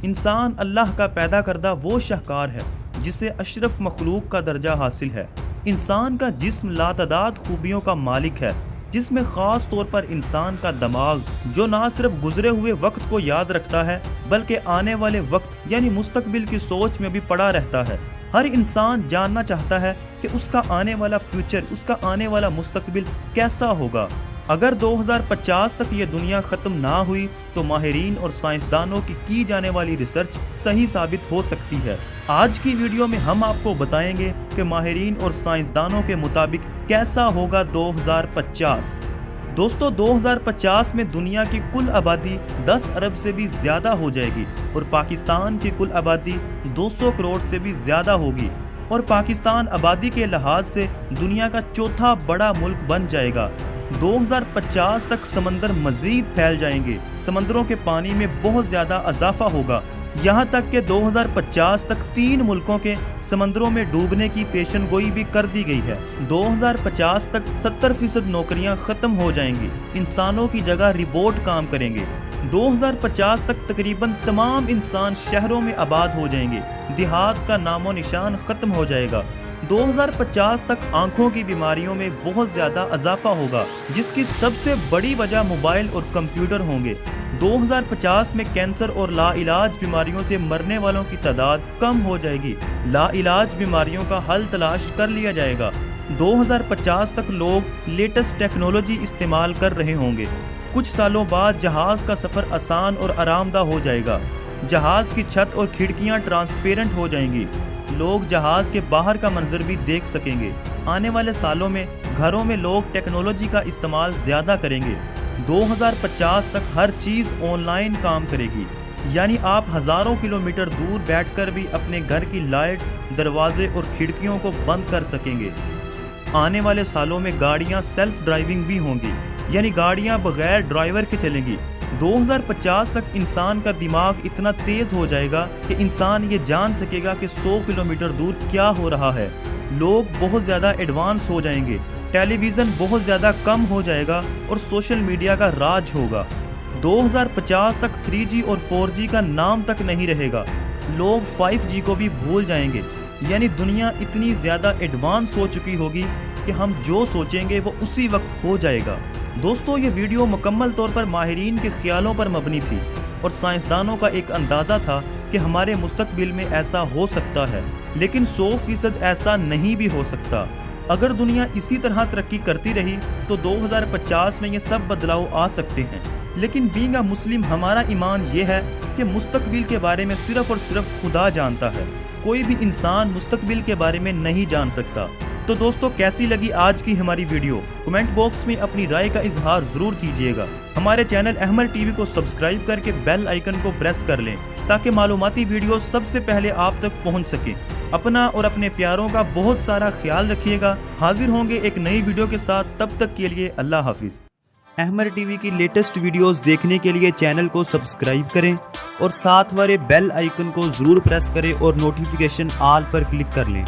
انسان اللہ کا پیدا کردہ وہ شاہکار ہے جسے اشرف مخلوق کا درجہ حاصل ہے۔ انسان کا جسم لاتعداد خوبیوں کا مالک ہے، جس میں خاص طور پر انسان کا دماغ جو نہ صرف گزرے ہوئے وقت کو یاد رکھتا ہے بلکہ آنے والے وقت یعنی مستقبل کی سوچ میں بھی پڑا رہتا ہے۔ ہر انسان جاننا چاہتا ہے کہ اس کا آنے والا فیوچر، اس کا آنے والا مستقبل کیسا ہوگا۔ اگر 2050 تک یہ دنیا ختم نہ ہوئی تو ماہرین اور سائنسدانوں کی جانے والی ریسرچ صحیح ثابت ہو سکتی ہے۔ آج کی ویڈیو میں ہم آپ کو بتائیں گے کہ ماہرین اور سائنسدانوں کے مطابق کیسا ہوگا 2050۔ دوستو 2050 میں دنیا کی کل آبادی 10 ارب سے بھی زیادہ ہو جائے گی اور پاکستان کی کل آبادی 200 کروڑ سے بھی زیادہ ہوگی، اور پاکستان آبادی کے لحاظ سے دنیا کا چوتھا بڑا ملک بن جائے گا۔ 2050 تک سمندر مزید پھیل جائیں گے، سمندروں کے پانی میں بہت زیادہ اضافہ ہوگا، یہاں تک کہ 2050 تک 3 ملکوں کے سمندروں میں ڈوبنے کی پیشن گوئی بھی کر دی گئی ہے۔ 2050 تک 70% نوکریاں ختم ہو جائیں گی، انسانوں کی جگہ روبوٹ کام کریں گے۔ 2050 تک تقریباً تمام انسان شہروں میں آباد ہو جائیں گے، دیہات کا نام و نشان ختم ہو جائے گا۔ 2050 تک آنکھوں کی بیماریوں میں بہت زیادہ اضافہ ہوگا، جس کی سب سے بڑی وجہ موبائل اور کمپیوٹر ہوں گے۔ 2050 میں کینسر اور لا علاج بیماریوں سے مرنے والوں کی تعداد کم ہو جائے گی، لا علاج بیماریوں کا حل تلاش کر لیا جائے گا۔ 2050 تک لوگ لیٹسٹ ٹیکنالوجی استعمال کر رہے ہوں گے۔ کچھ سالوں بعد جہاز کا سفر آسان اور آرام دہ ہو جائے گا، جہاز کی چھت اور کھڑکیاں ٹرانسپیرنٹ ہو جائیں گی، لوگ جہاز کے باہر کا منظر بھی دیکھ سکیں گے۔ آنے والے سالوں میں گھروں میں لوگ ٹیکنالوجی کا استعمال زیادہ کریں گے۔ 2050 تک ہر چیز آن لائن کام کرے گی، یعنی آپ ہزاروں کلومیٹر دور بیٹھ کر بھی اپنے گھر کی لائٹس، دروازے اور کھڑکیوں کو بند کر سکیں گے۔ آنے والے سالوں میں گاڑیاں سیلف ڈرائیونگ بھی ہوں گی، یعنی گاڑیاں بغیر ڈرائیور کے چلیں گی۔ 2050 تک انسان کا دماغ اتنا تیز ہو جائے گا کہ انسان یہ جان سکے گا کہ 100 کلومیٹر دور کیا ہو رہا ہے۔ لوگ بہت زیادہ ایڈوانس ہو جائیں گے، ٹیلی ویژن بہت زیادہ کم ہو جائے گا اور سوشل میڈیا کا راج ہوگا۔ 2050 تک 3G اور 4G کا نام تک نہیں رہے گا، لوگ 5G کو بھی بھول جائیں گے، یعنی دنیا اتنی زیادہ ایڈوانس ہو چکی ہوگی کہ ہم جو سوچیں گے وہ اسی وقت ہو جائے گا۔ دوستو یہ ویڈیو مکمل طور پر ماہرین کے خیالوں پر مبنی تھی اور سائنسدانوں کا ایک اندازہ تھا کہ ہمارے مستقبل میں ایسا ہو سکتا ہے، لیکن 100% ایسا نہیں بھی ہو سکتا۔ اگر دنیا اسی طرح ترقی کرتی رہی تو 2050 میں یہ سب بدلاؤ آ سکتے ہیں، لیکن بینگ اے مسلم ہمارا ایمان یہ ہے کہ مستقبل کے بارے میں صرف اور صرف خدا جانتا ہے، کوئی بھی انسان مستقبل کے بارے میں نہیں جان سکتا۔ تو دوستو کیسی لگی آج کی ہماری ویڈیو؟ کمنٹ باکس میں اپنی رائے کا اظہار ضرور کیجیے گا۔ ہمارے چینل احمر ٹی وی کو سبسکرائب کر کے بیل آئیکن کو پریس کر لیں تاکہ معلوماتی ویڈیو سب سے پہلے آپ تک پہنچ سکیں۔ اپنا اور اپنے پیاروں کا بہت سارا خیال رکھیے گا۔ حاضر ہوں گے ایک نئی ویڈیو کے ساتھ، تب تک کے لیے اللہ حافظ۔ احمر ٹی وی کی لیٹسٹ ویڈیوز دیکھنے کے لیے چینل کو سبسکرائب کریں اور ساتھ والے بیل آئیکن کو ضرور پریس کریں اور نوٹیفیکیشن آل پر کلک کر لیں۔